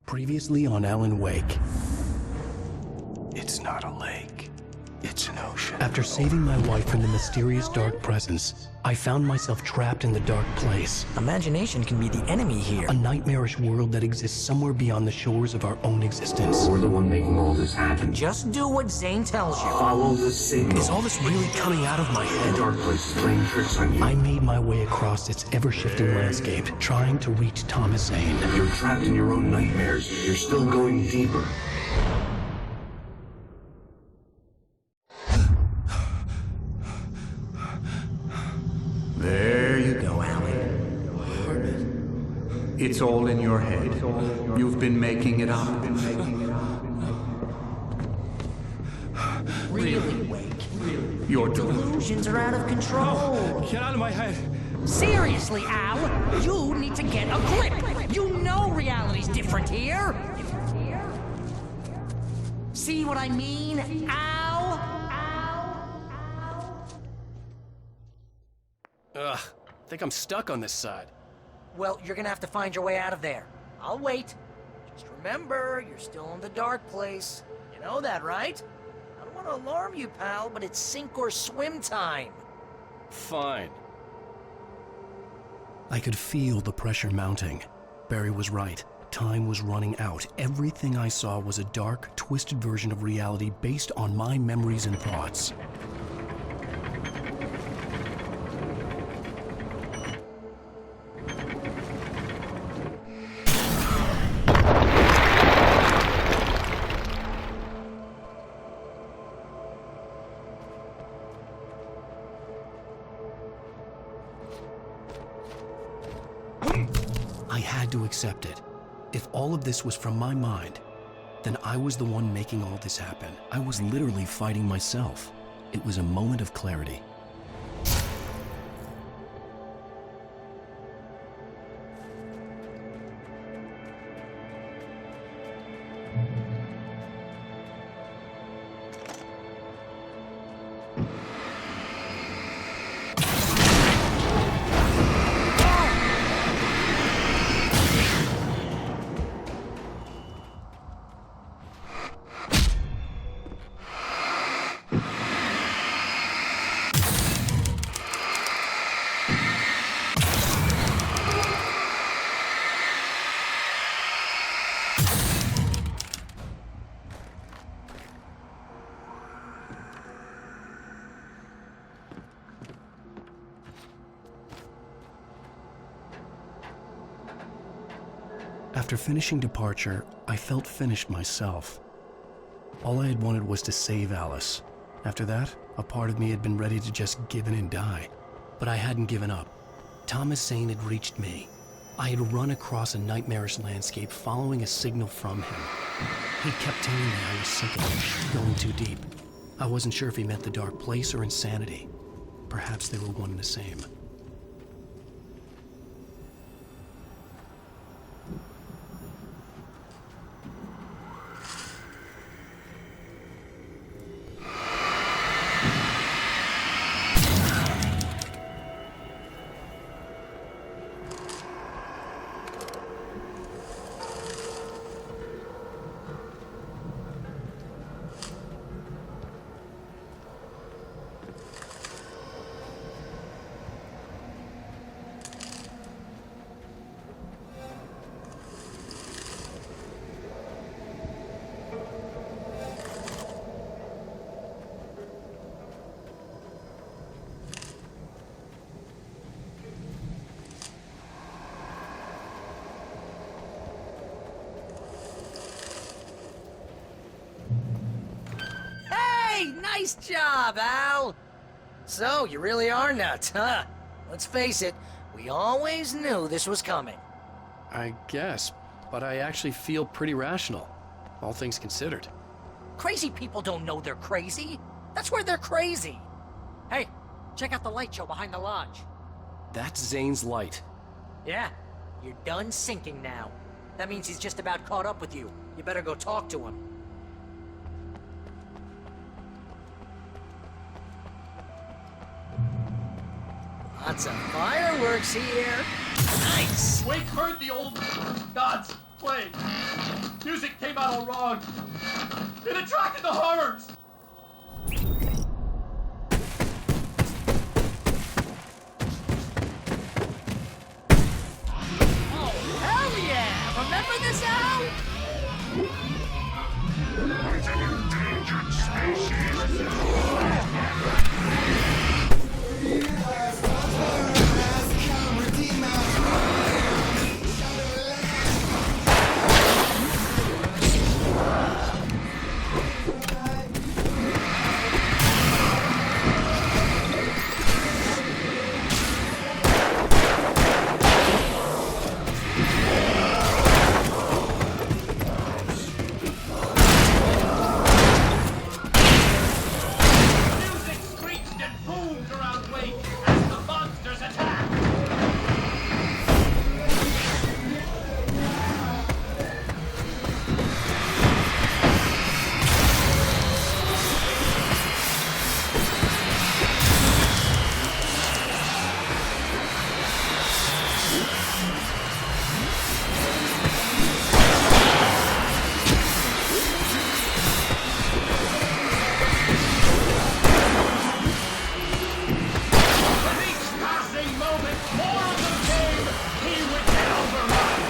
Previously on Alan Wake. It's not a lake. It's an ocean. After saving my wife from the mysterious dark presence, I found myself trapped in the dark place. Imagination can be the enemy here. A nightmarish world that exists somewhere beyond the shores of our own existence. We're the one making all this happen. Just do what Zane tells you. Follow the signal. Is all this really coming out of my head? The dark place is playing tricks on you. I made my way across its ever-shifting landscape, trying to reach Thomas Zane. You're trapped in your own nightmares. You're still going deeper. There you go, Alan. It's all in your head. You've been making it up. Really, Wake? Your Delusions are out of control. Get out of my head. Seriously, Al, you need to get a grip. You know reality's different here. See what I mean, Al? Ugh, I think I'm stuck on this side. Well, you're gonna have to find your way out of there. I'll wait. Just remember, you're still in the dark place. You know that, right? I don't want to alarm you, pal, but it's sink or swim time. Fine. I could feel the pressure mounting. Barry was right. Time was running out. Everything I saw was a dark, twisted version of reality based on my memories and thoughts. I had to accept it. If all of this was from my mind, then I was the one making all this happen. I was literally fighting myself. It was a moment of clarity. After finishing Departure, I felt finished myself. All I had wanted was to save Alice. After that, a part of me had been ready to just give in and die. But I hadn't given up. Thomas Zane had reached me. I had run across a nightmarish landscape following a signal from him. He kept telling me I was sinking, going too deep. I wasn't sure if he meant the dark place or insanity. Perhaps they were one and the same. Nice job, Al! So, you really are nuts, huh? Let's face it, we always knew this was coming. I guess, but I actually feel pretty rational, all things considered. Crazy people don't know they're crazy. That's where they're crazy. Hey, check out the light show behind the lodge. That's Zane's light. Yeah, you're done sinking now. That means he's just about caught up with you. You better go talk to him. Lots of fireworks here. Nice! Wake heard the old gods play. music came out all wrong. It attracted the horrors. Oh, hell yeah! Remember this, Al? Music screeched and boomed around Wake as the monsters attacked. With each passing moment, more of them came. He would get overrun.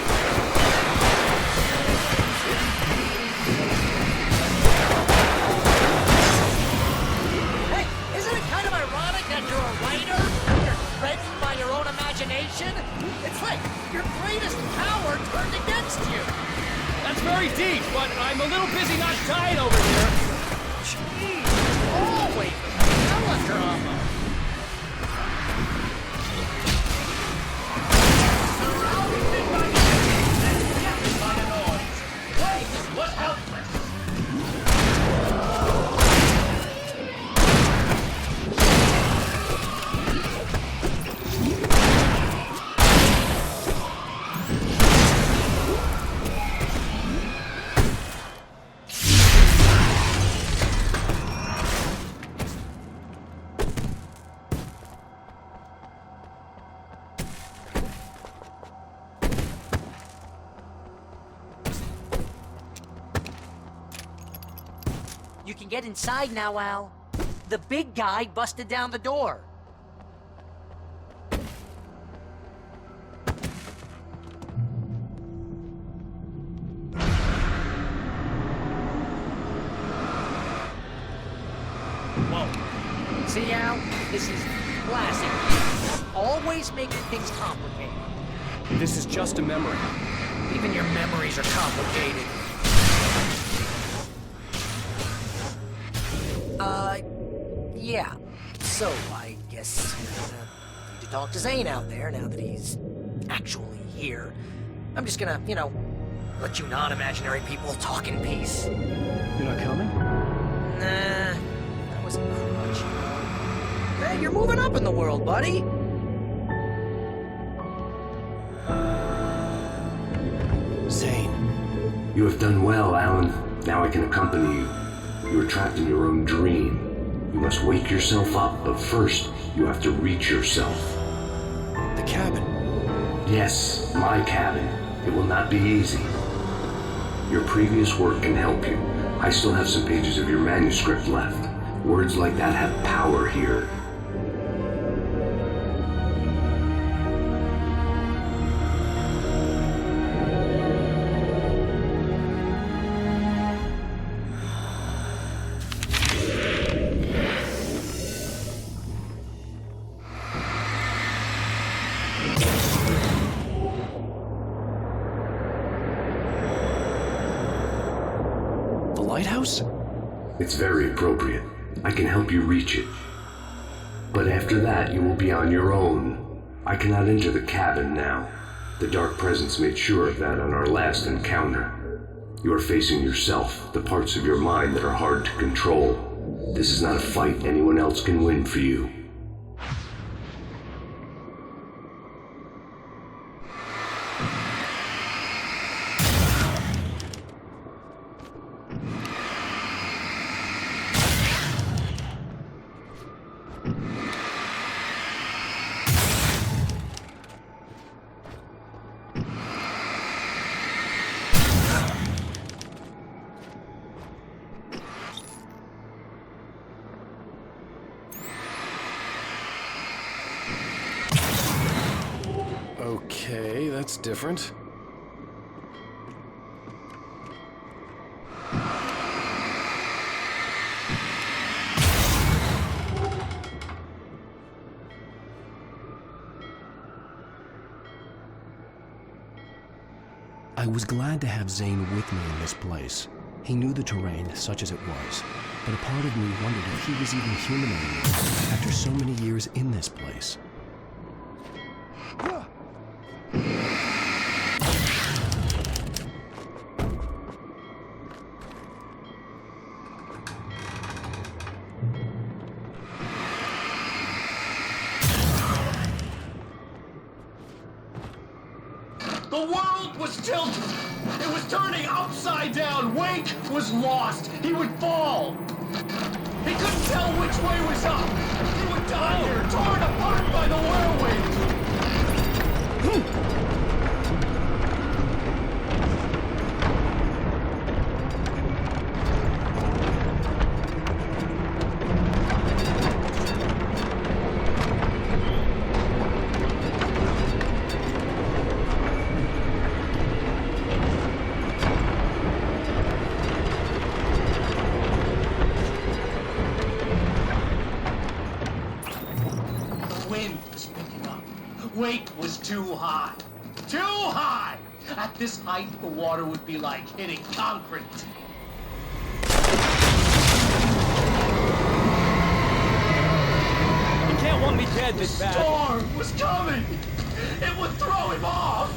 Hey, isn't it kind of ironic that you're a writer? You're threatened by your own imagination? It's like your greatest power turned against you. That's very deep, but I'm a little busy not dying over here. Jeez, always melodrama. Surrounded by the enemies and deafened by the noise, Wake was helpless. You can get inside now, Al. The big guy busted down the door. Whoa. See, Al? This is classic. Always making things complicated. This is just a memory. Even your memories are complicated. Yeah. So, I guess you're gonna need to talk to Zane out there now that he's actually here. I'm just gonna, let you non-imaginary people talk in peace. You're not coming? Nah, that was a crutch. Hey, you're moving up in the world, buddy. Zane. You have done well, Alan. Now I can accompany you. You are trapped in your own dream. You must wake yourself up, but first, you have to reach yourself. The cabin. Yes, my cabin. It will not be easy. Your previous work can help you. I still have some pages of your manuscript left. Words like that have power here. The lighthouse? It's very appropriate. I can help you reach it. But after that, you will be on your own. I cannot enter the cabin now. The Dark Presence made sure of that on our last encounter. You are facing yourself, the parts of your mind that are hard to control. This is not a fight anyone else can win for you. That's different. I was glad to have Zane with me in this place. He knew the terrain, such as it was, but a part of me wondered if he was even human anymore after so many years in this place. The world was tilted. It was turning upside down. Wake was lost. He would fall. He couldn't tell which way was up. He would die here, torn apart by the whirlwind. Wake was too high. Too high! At this height, the water would be like hitting concrete. You can't want me dead this The bad. storm was coming! It would throw him off!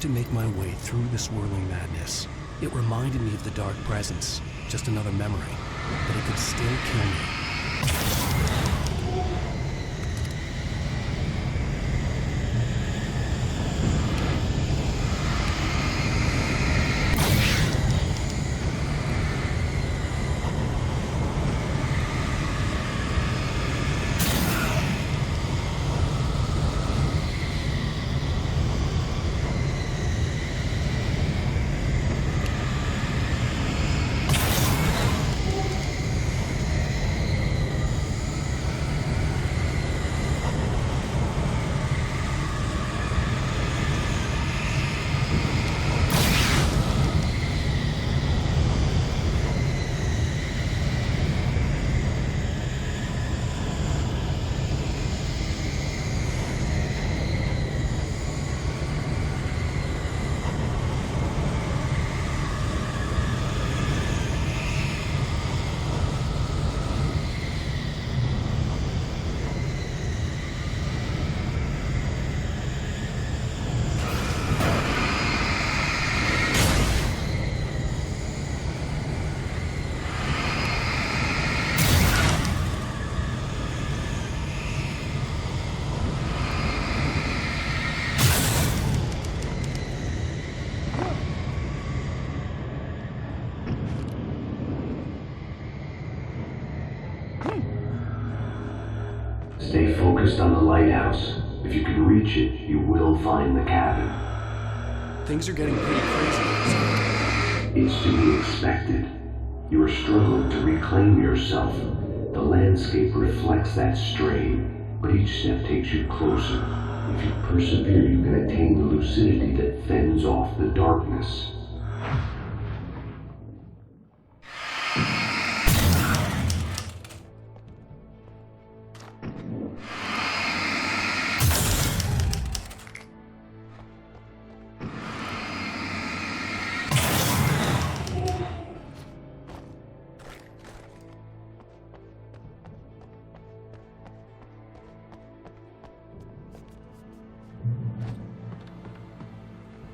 To make my way through the swirling madness. It reminded me of the dark presence, just another memory, but it could still kill me. Stay focused on the lighthouse. If you can reach it, you will find the cabin. Things are getting pretty crazy. It's to be expected. You are struggling to reclaim yourself. The landscape reflects that strain, but each step takes you closer. If you persevere, you can attain the lucidity that fends off the darkness.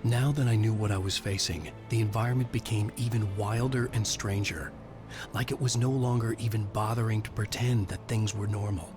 Now that I knew what I was facing, the environment became even wilder and stranger, like it was no longer even bothering to pretend that things were normal.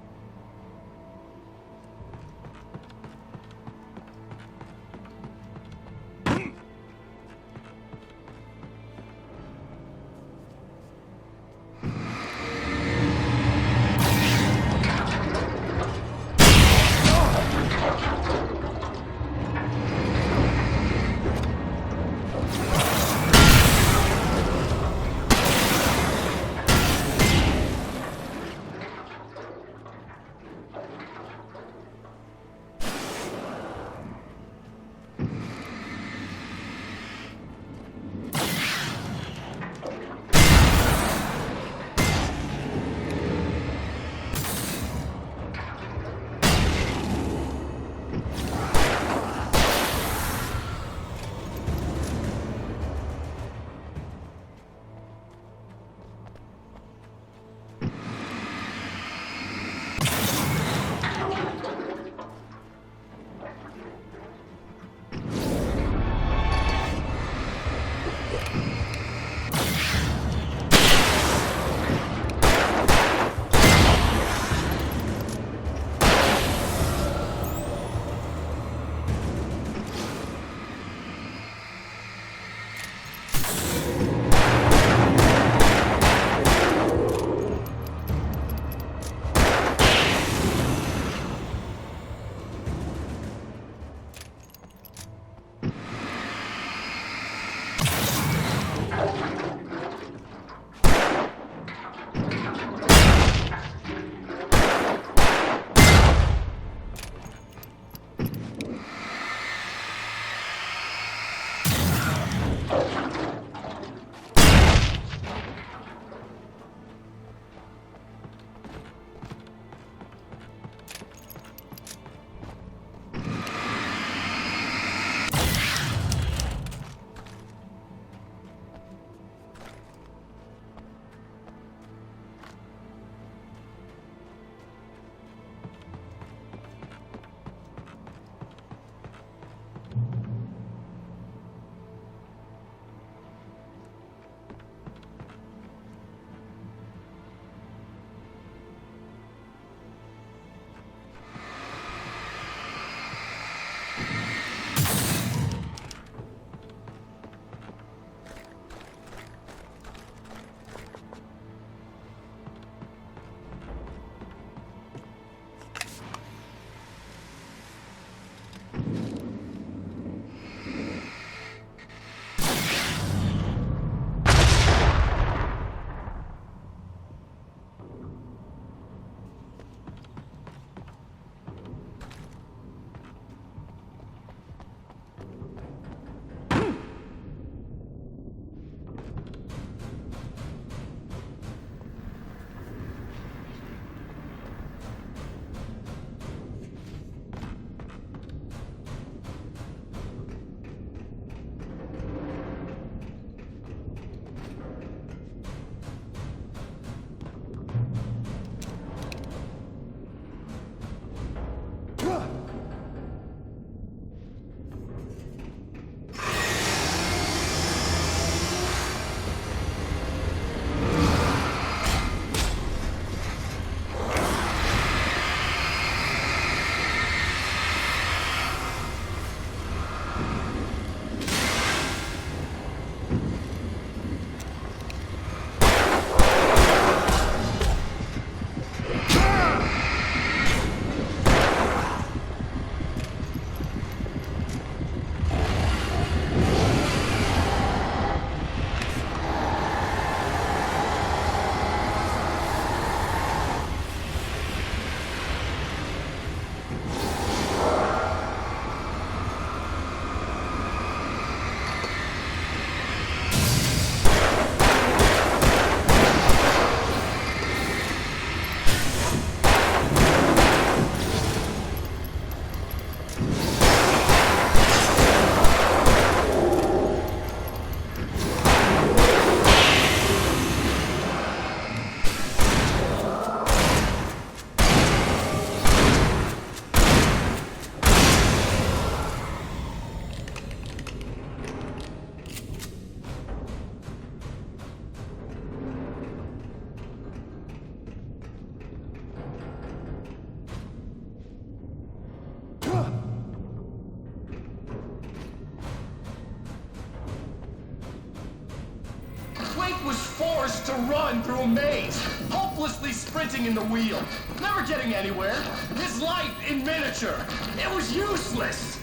forced to run through a maze, hopelessly sprinting in the wheel, never getting anywhere. His life in miniature. It was useless.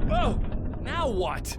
Oh! Now what?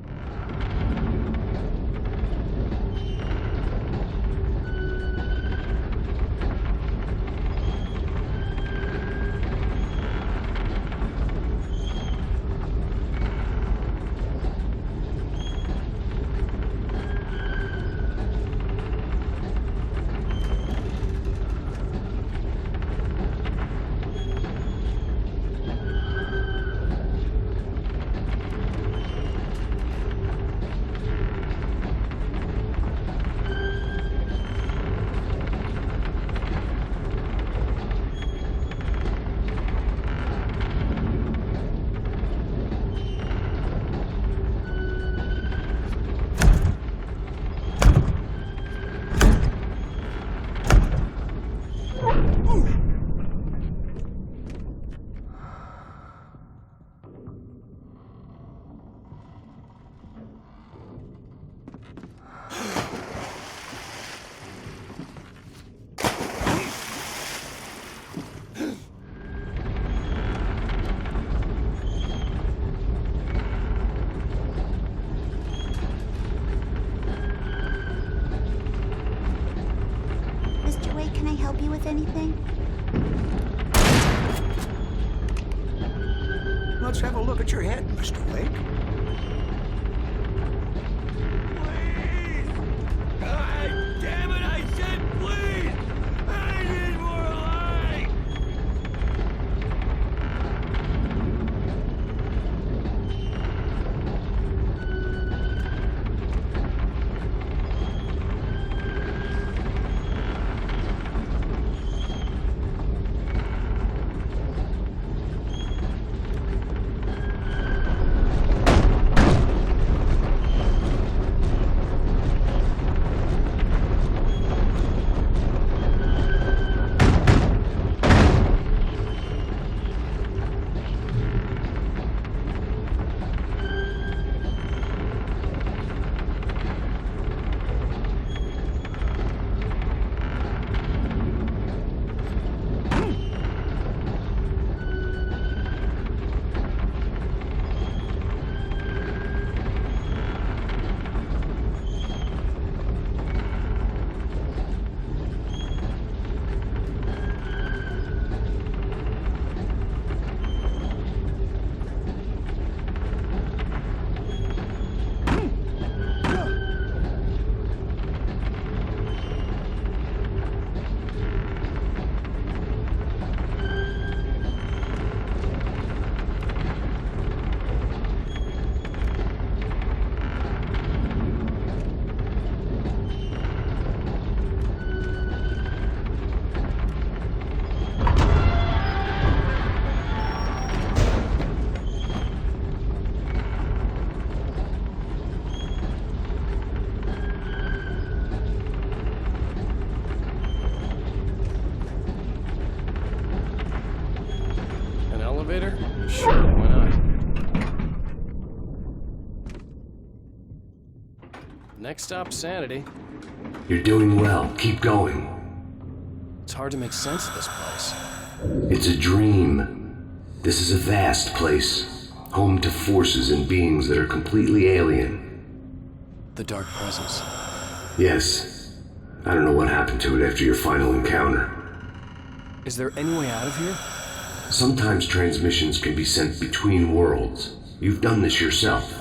Mr. Wake, can I help you with anything? Let's have a look at your head, Mr. Wake. Damn it, I said please! I need more light! Elevator? Sure, why not? Next stop, Sanity. You're doing well. Keep going. It's hard to make sense of this place. It's a dream. This is a vast place, home to forces and beings that are completely alien. The Dark Presence. Yes. I don't know what happened to it after your final encounter. Is there any way out of here? Sometimes transmissions can be sent between worlds. You've done this yourself.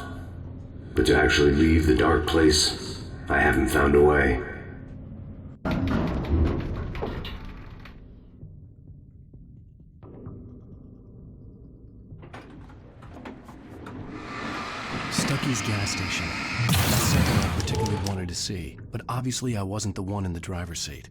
But to actually leave the dark place, I haven't found a way. Stucky's gas station. That's something I particularly wanted to see, but obviously I wasn't the one in the driver's seat.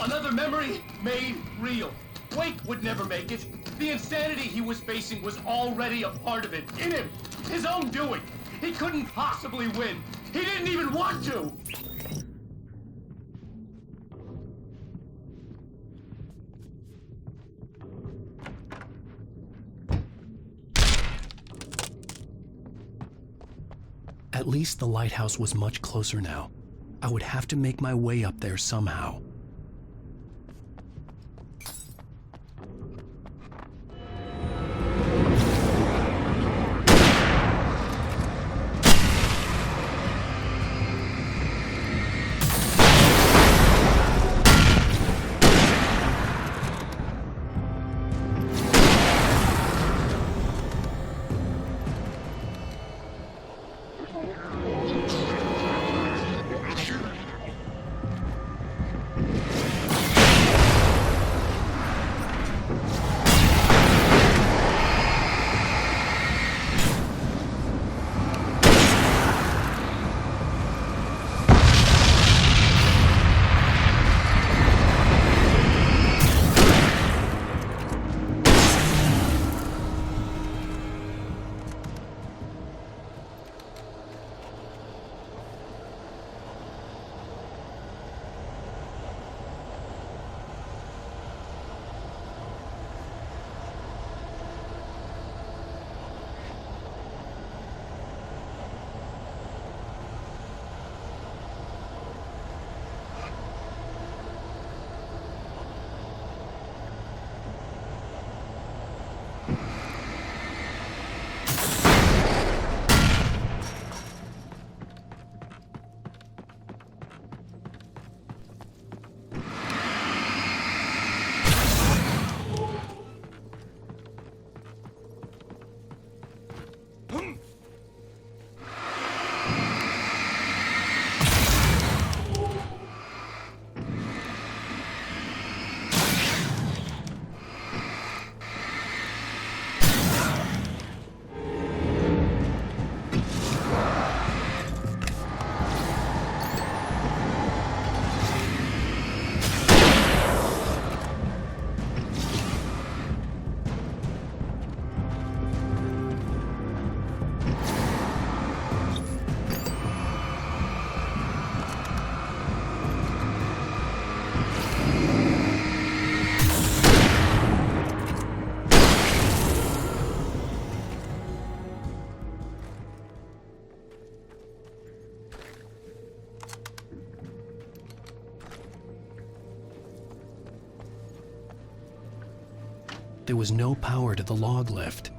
Another memory made real. Wake would never make it. The insanity he was facing was already a part of it. In him. His own doing. He couldn't possibly win. He didn't even want to. At least the lighthouse was much closer now. I would have to make my way up there somehow. There was no power to the log lift.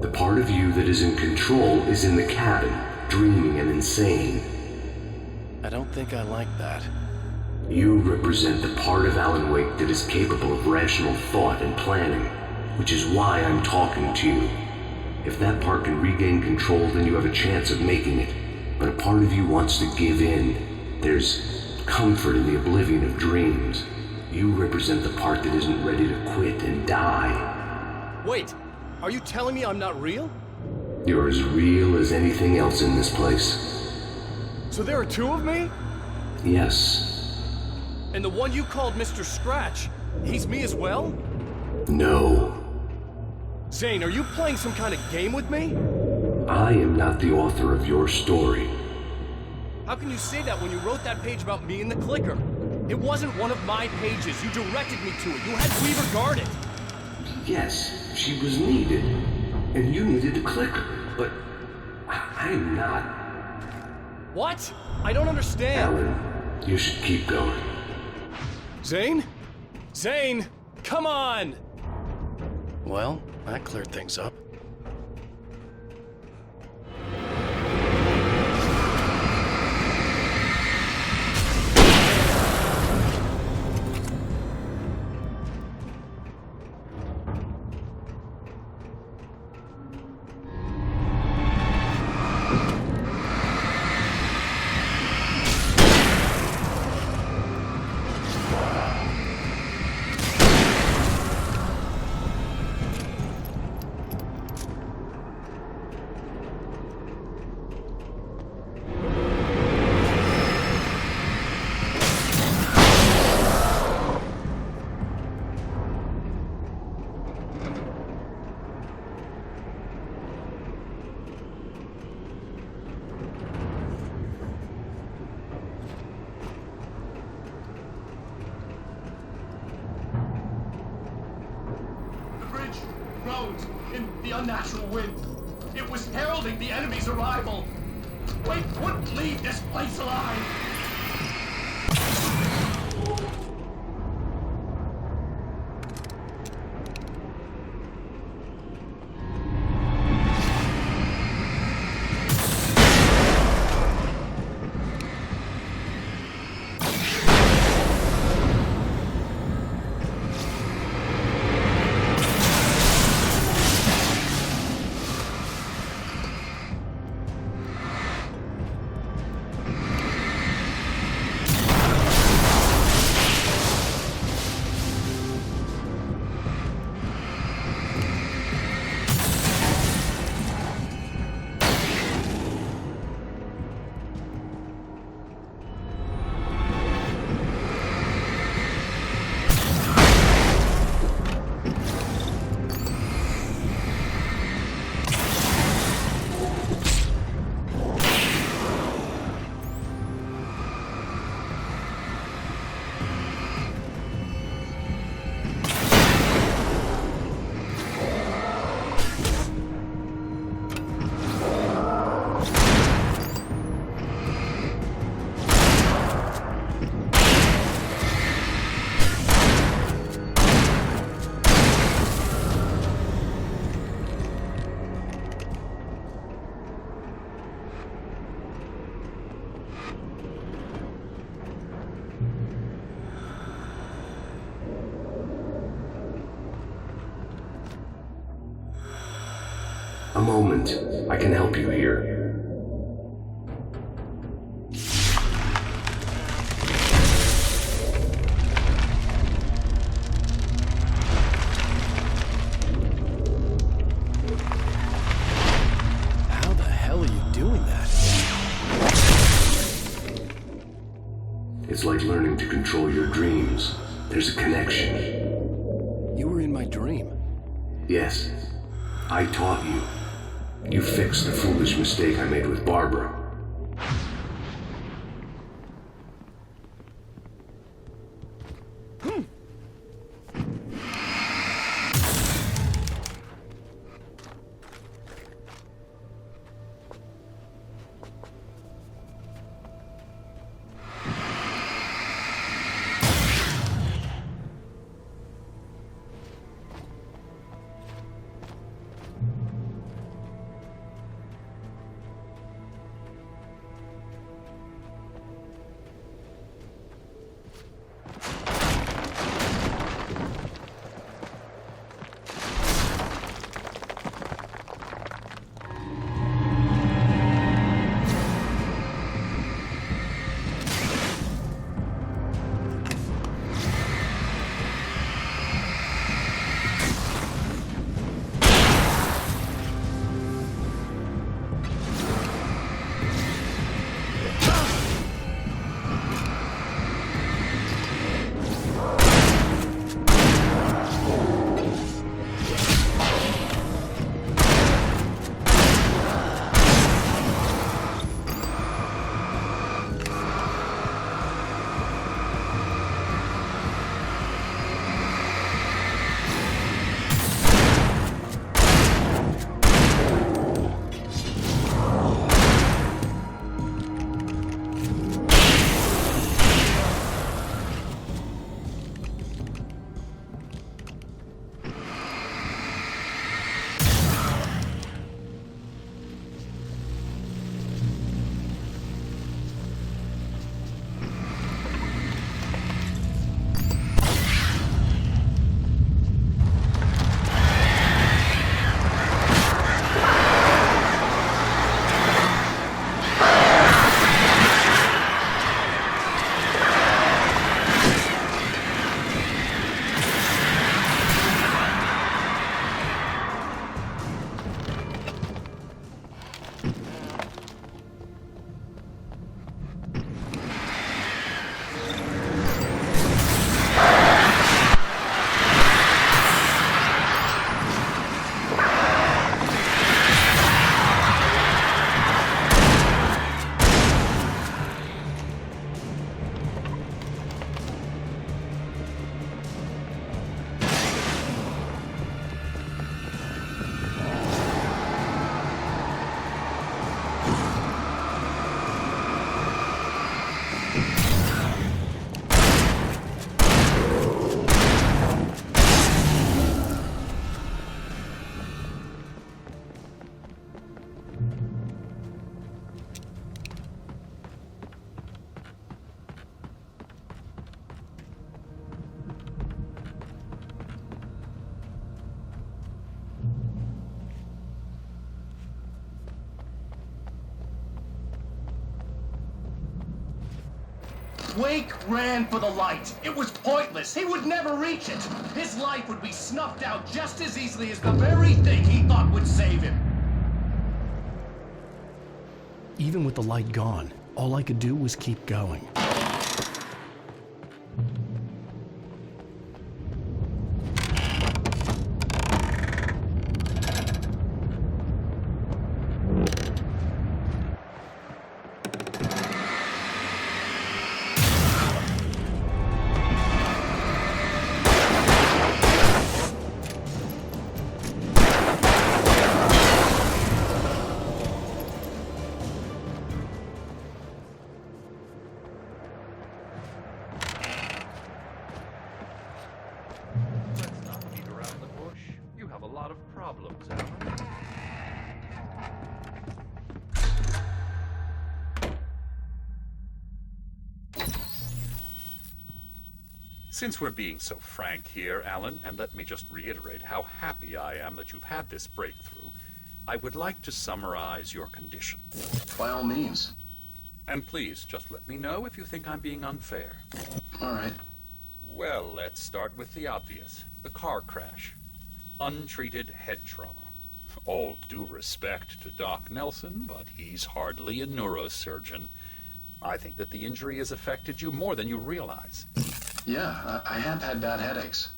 The part of you that is in control is in the cabin, dreaming and insane. I don't think I like that. You represent the part of Alan Wake that is capable of rational thought and planning, which is why I'm talking to you. If that part can regain control, then you have a chance of making it. But a part of you wants to give in. There's comfort in the oblivion of dreams. You represent the part that isn't ready to quit and die. Wait, are you telling me I'm not real? You're as real as anything else in this place. So there are two of me? Yes. And the one you called Mr. Scratch, he's me as well? No. Zane, are you playing some kind of game with me? I am not the author of your story. How can you say that when you wrote that page about me and the clicker? It wasn't one of my pages. You directed me to it. You had Weaver guard it. Yes, she was needed. And you needed a clicker. But I'm not. What? I don't understand. Alan, you should keep going. Zane? Zane! Come on! Well, that cleared things up. Groaned in the unnatural wind. It was heralding the enemy's arrival. Wake wouldn't leave this place alive. A moment. I can help you here. How the hell are you doing that? It's like learning to control your dreams. There's a connection. You were in my dream. Yes, I taught you. You fixed the foolish mistake I made with Barbara. Wake ran for the light. It was pointless. He would never reach it. His life would be snuffed out just as easily as the very thing he thought would save him. Even with the light gone, all I could do was keep going. Let's not beat around the bush. You have a lot of problems, Alan. Since we're being so frank here, Alan, and let me just reiterate how happy I am that you've had this breakthrough, I would like to summarize your condition. By all means. And please, just let me know if you think I'm being unfair. All right. Well, let's start with the obvious. The car crash. Untreated head trauma. All due respect to Doc Nelson, but he's hardly a neurosurgeon. I think that the injury has affected you more than you realize. Yeah, I have had bad headaches.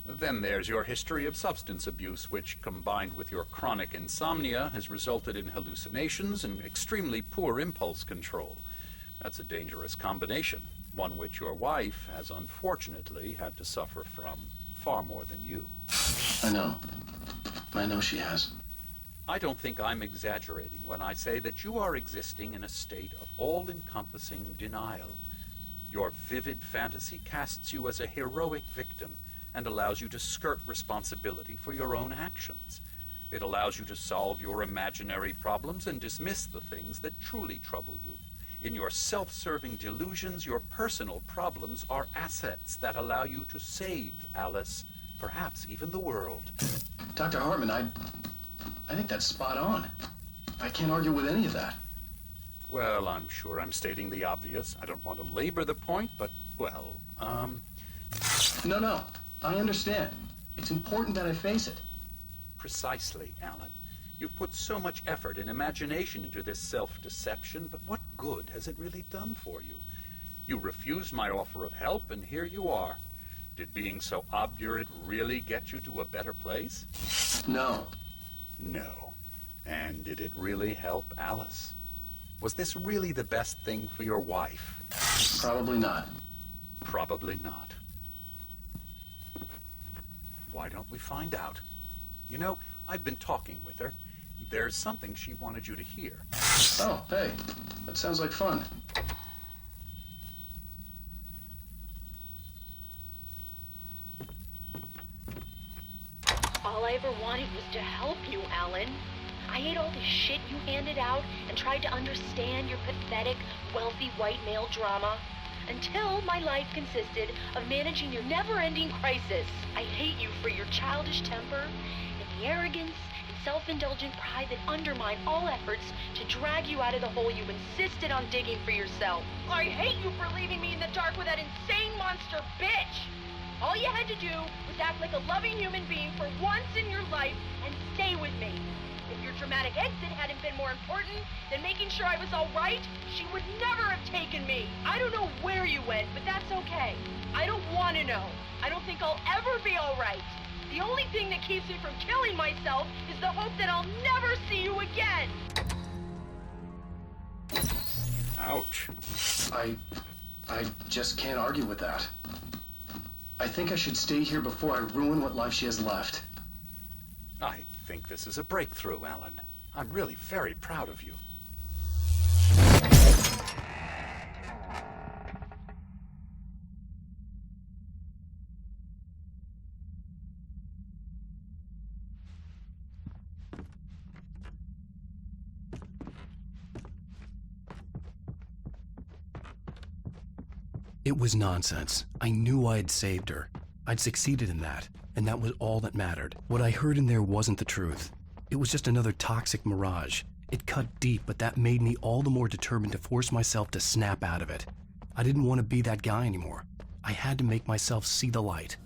Then there's your history of substance abuse, which, combined with your chronic insomnia, has resulted in hallucinations and extremely poor impulse control. That's a dangerous combination, one which your wife has unfortunately had to suffer from far more than you. I know. I know she has. I don't think I'm exaggerating when I say that you are existing in a state of all-encompassing denial. Your vivid fantasy casts you as a heroic victim and allows you to skirt responsibility for your own actions. It allows you to solve your imaginary problems and dismiss the things that truly trouble you. In your self-serving delusions, your personal problems are assets that allow you to save Alice, perhaps even the world. Dr. Hartman, I think that's spot on. I can't argue with any of that. Well, I'm sure I'm stating the obvious. I don't want to labor the point, but, well, No, I understand. It's important that I face it. Precisely, Alan. You've put so much effort and imagination into this self-deception, but what good has it really done for you? You refused my offer of help, and here you are. Did being so obdurate really get you to a better place? No. No. And did it really help Alice? Was this really the best thing for your wife? Probably not. Probably not. Why don't we find out? You know, I've been talking with her. There's something she wanted you to hear. Oh, hey. That sounds like fun. All I ever wanted was to help you, Alan. I ate all the shit you handed out and tried to understand your pathetic, wealthy white male drama until my life consisted of managing your never-ending crisis. I hate you for your childish temper and the arrogance and self-indulgent pride that undermine all efforts to drag you out of the hole you insisted on digging for yourself. I hate you for leaving me in the dark with that insane monster bitch! All you had to do was act like a loving human being for once in your life and stay with me. If your dramatic exit hadn't been more important than making sure I was all right, she would never have taken me. I don't know where you went, but that's okay. I don't want to know. I don't think I'll ever be all right. The only thing that keeps me from killing myself is the hope that I'll never see you again. Ouch. I just can't argue with that. I think I should stay here before I ruin what life she has left. I think this is a breakthrough, Alan. I'm really very proud of you. It was nonsense. I knew I had saved her. I'd succeeded in that, and that was all that mattered. What I heard in there wasn't the truth. It was just another toxic mirage. It cut deep, but that made me all the more determined to force myself to snap out of it. I didn't want to be that guy anymore. I had to make myself see the light.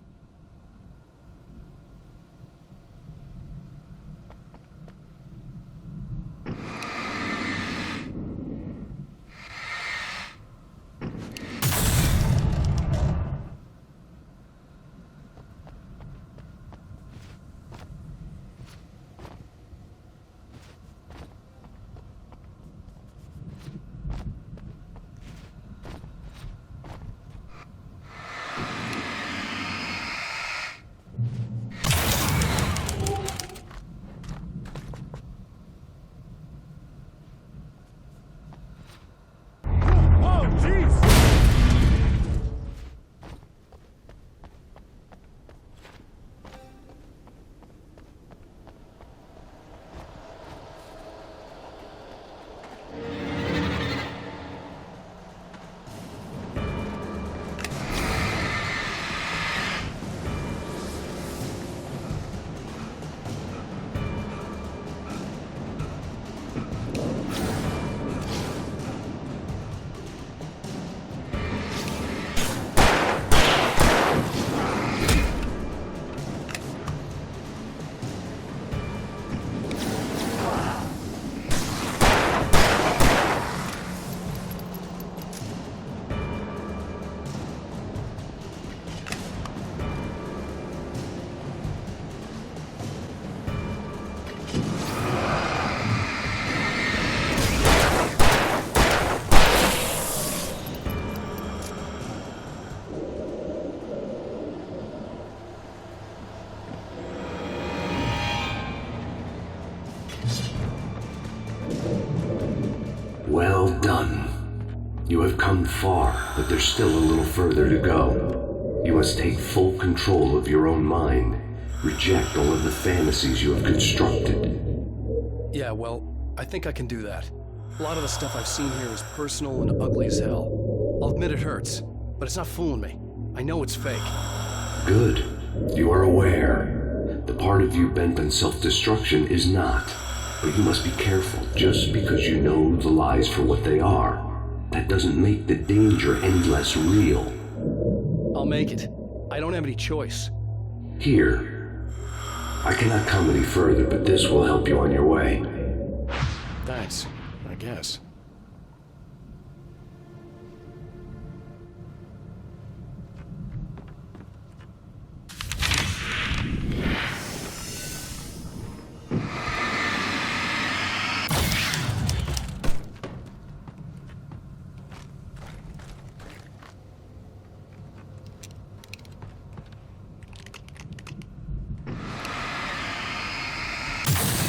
Well done. You have come far, but there's still a little further to go. You must take full control of your own mind. Reject all of the fantasies you have constructed. Yeah, well, I think I can do that. A lot of the stuff I've seen here is personal and ugly as hell. I'll admit it hurts, but it's not fooling me. I know it's fake. Good. You are aware. The part of you bent on self-destruction is not. But you must be careful. Just because you know the lies for what they are, that doesn't make the danger any less real. I'll make it. I don't have any choice. Here. I cannot come any further, but this will help you on your way. Thanks, I guess.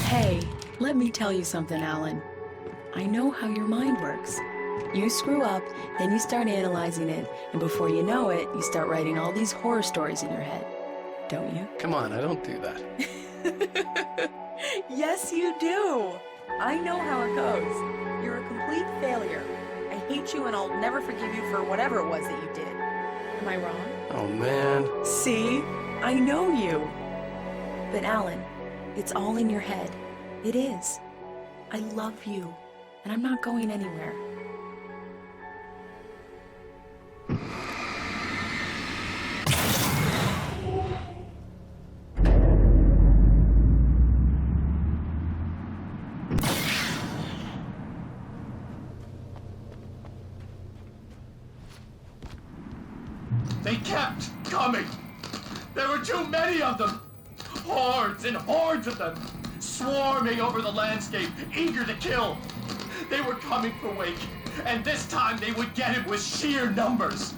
Hey, let me tell you something, Alan. I know how your mind works. You screw up, then you start analyzing it, and before you know it, you start writing all these horror stories in your head. Don't you? Come on, I don't do that. Yes, you do. I know how it goes. You're a complete failure. I hate you and I'll never forgive you for whatever it was that you did. Am I wrong? Oh, man. See? I know you. But Alan, it's all in your head. It is. I love you, and I'm not going anywhere. They kept coming. There were too many of them. Hordes and hordes of them, swarming over the landscape, eager to kill. They were coming for Wake, and this time they would get him with sheer numbers.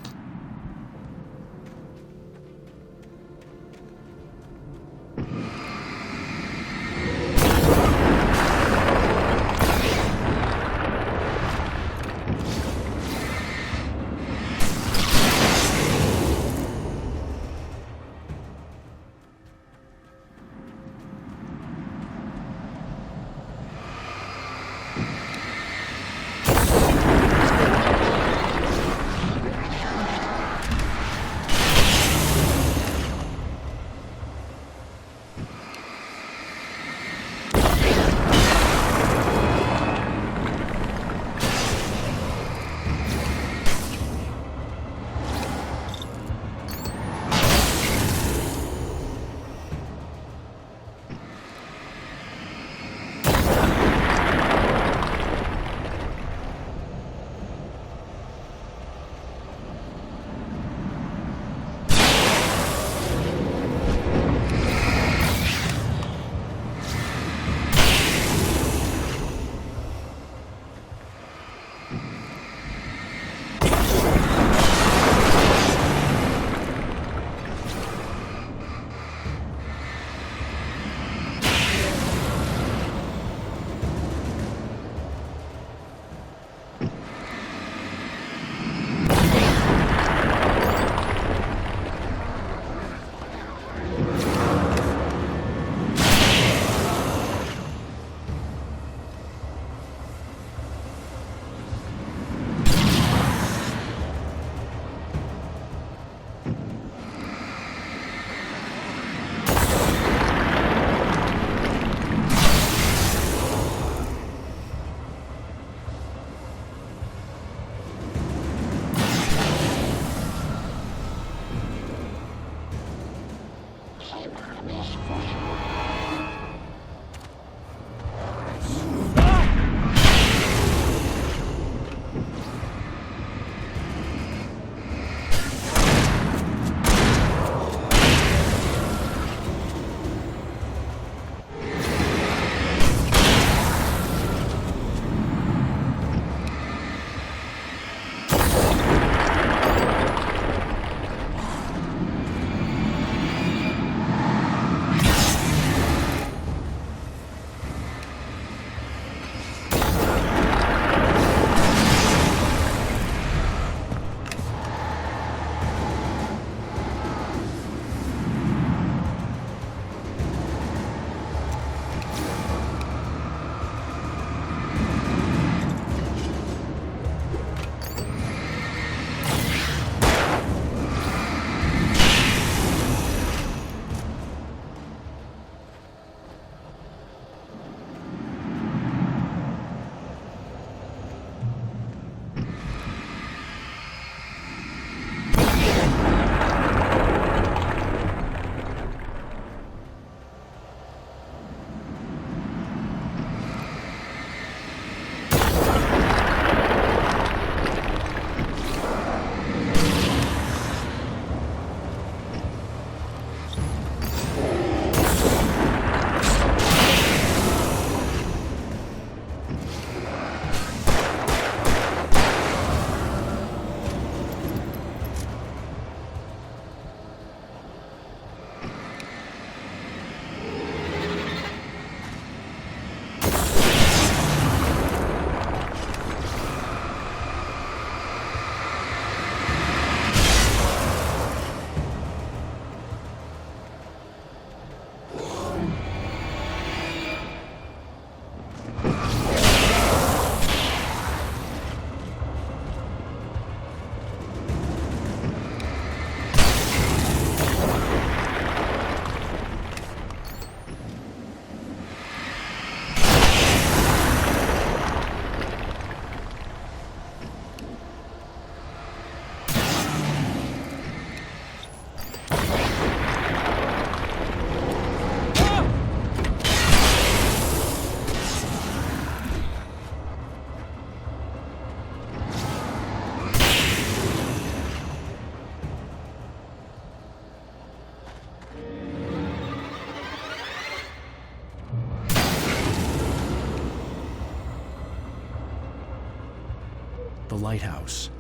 the lighthouse.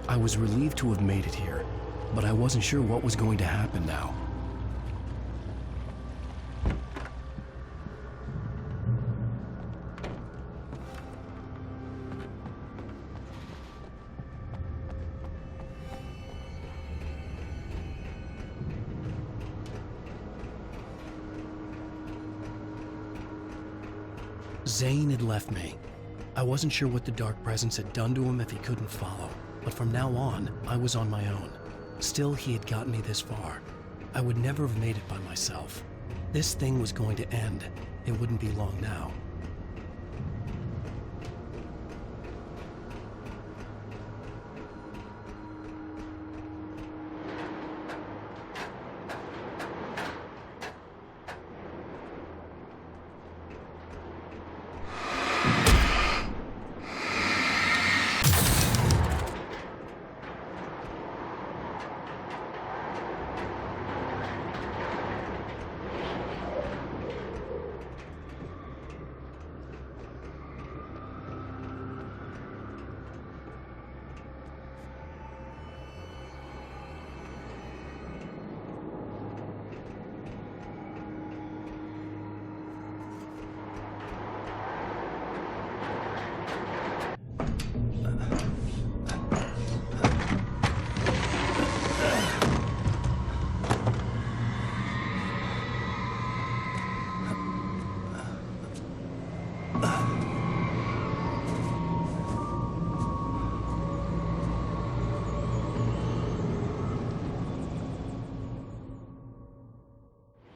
I was relieved to have made it here, but I wasn't sure what was going to happen now. Zane had left me. I wasn't sure what the Dark Presence had done to him if he couldn't follow, but from now on, I was on my own. Still, he had gotten me this far. I would never have made it by myself. This thing was going to end. It wouldn't be long now.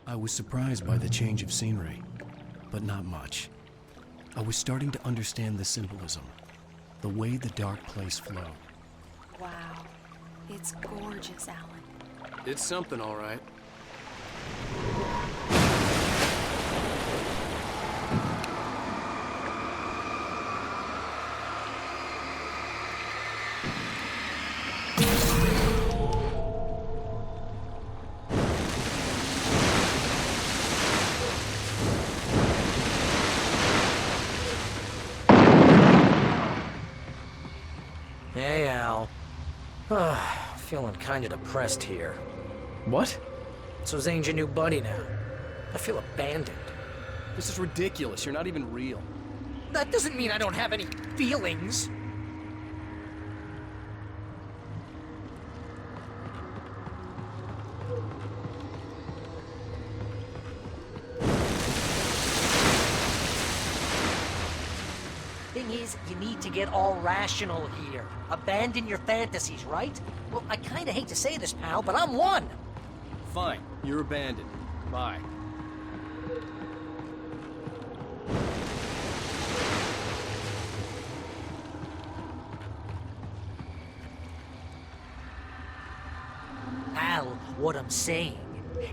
I was surprised by the change of scenery, but not much. I was starting to understand the symbolism, the way the dark place flowed. Wow. It's gorgeous, Alan. It's something, all right. Hey, Al. Feeling kinda depressed here. What? So Zane's your new buddy now. I feel abandoned. This is ridiculous. You're not even real. That doesn't mean I don't have any feelings. Thing is, you need to get all rational here. Abandon your fantasies, right? Well, I kinda hate to say this, pal, but I'm one. Fine. You're abandoned. Bye. Al, what I'm saying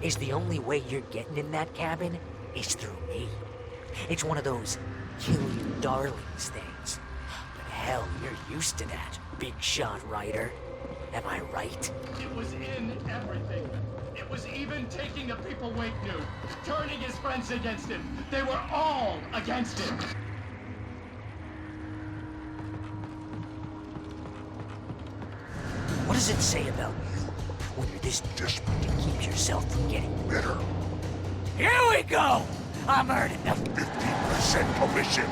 is the only way you're getting in that cabin is through me. It's one of those kill you darlings things. But hell, you're used to that, big shot writer. Am I right? It was in everything. It was even taking a people Wake knew, turning his friends against him. They were all against him. What does it say about you when you're this desperate to keep yourself from getting bitter? Here we go! I'm earning the 50% commission.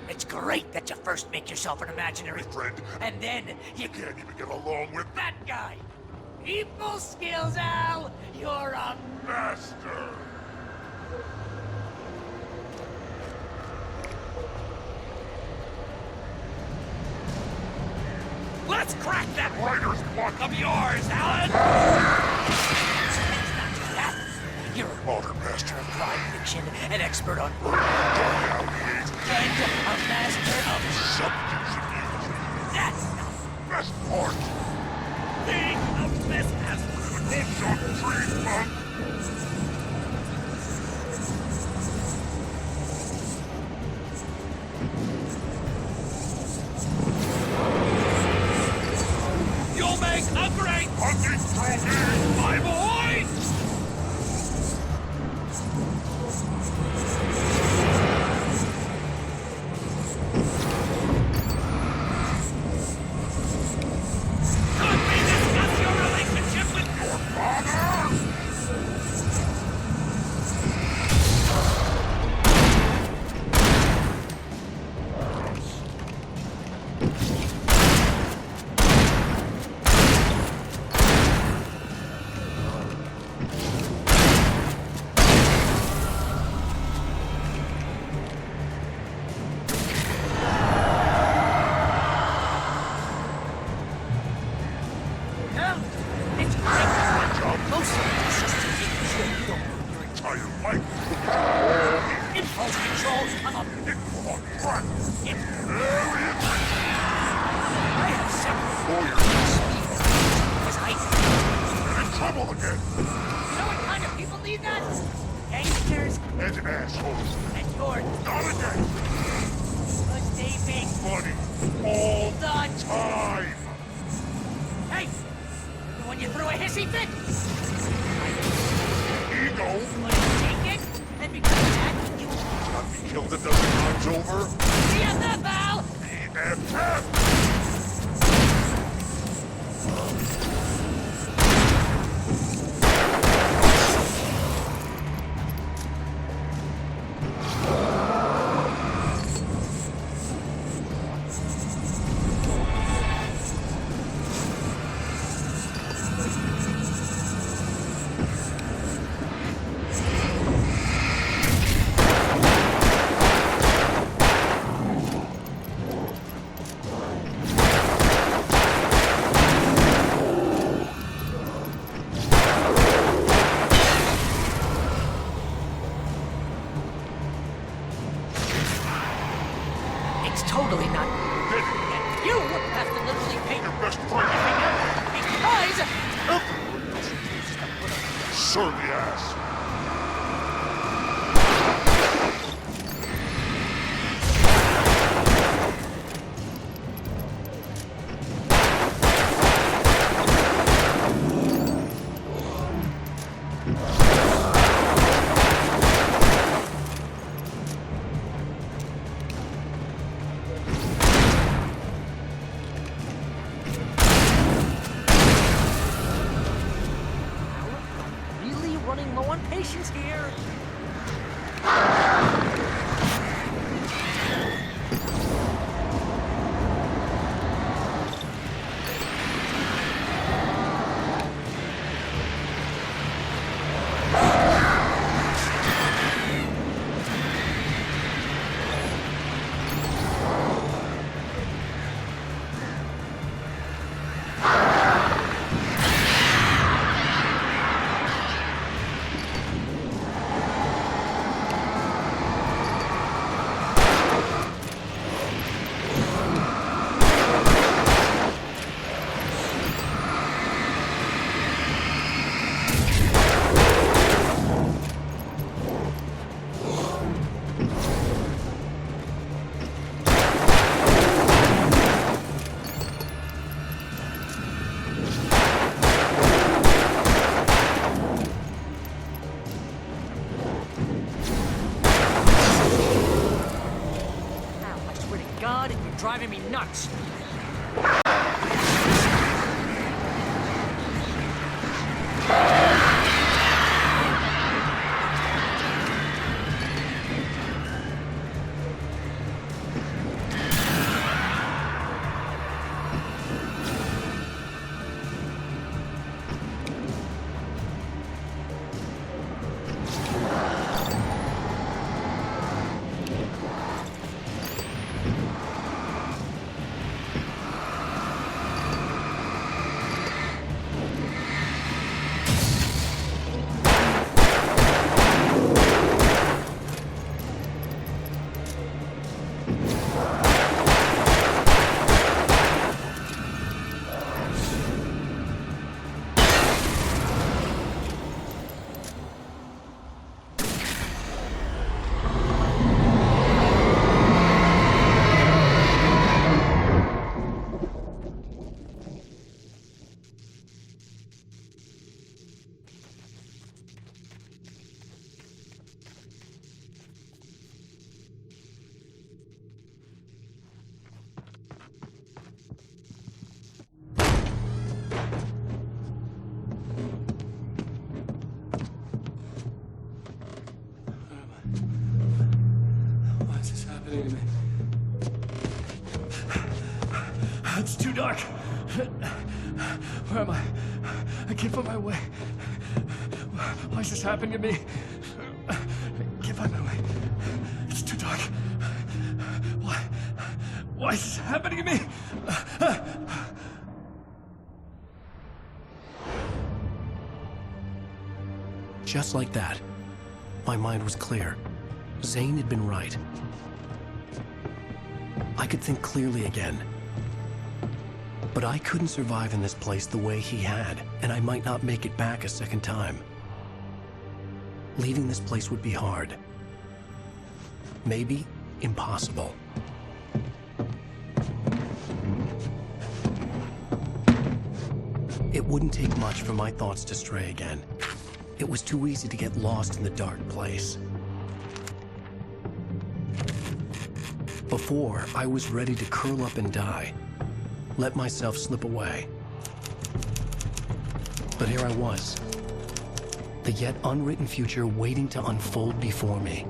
It's great that you first make yourself an imaginary friend, and then you can't even get along with that guy. People skills, Al! You're a master! Let's crack that writer's block of yours, Alan! You're a modern master of crime fiction, an expert on and a master of subterfuge. That's the best part! Being a business! Live your dream, man! You'll make a great hunting through me, Bible! fire like Impulse control of a... I have several his height. in trouble again. You know what kind of people need that? Gangsters And assholes. and you're Not again. stay big Money. All the time. Hey! The one you threw a hissy fit? Ego. Want to take it? And because of that, you... Got me killed a dozen times over. BFF, Al! BFF. It's totally not... And you have to literally pay Your best friend. because... Everyone else refuses to put up with your surly ass. Really running low on patience here. God, and you're driving me nuts. Why is this happening to me? It's too dark. Where am I? I can't find my way. Why is this happening to me? I can't find my way. It's too dark. Why is this happening to me? Just like that, My mind was clear. Zane had been right. I could think clearly again. But I couldn't survive in this place the way he had, and I might not make it back a second time. Leaving this place would be hard. Maybe impossible. It wouldn't take much for my thoughts to stray again. It was too easy to get lost in the dark place. Before, I was ready to curl up and die. Let myself slip away. But here I was. The yet unwritten future waiting to unfold before me.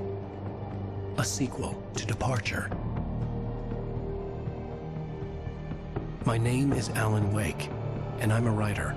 A sequel to Departure. My name is Alan Wake, and I'm a writer.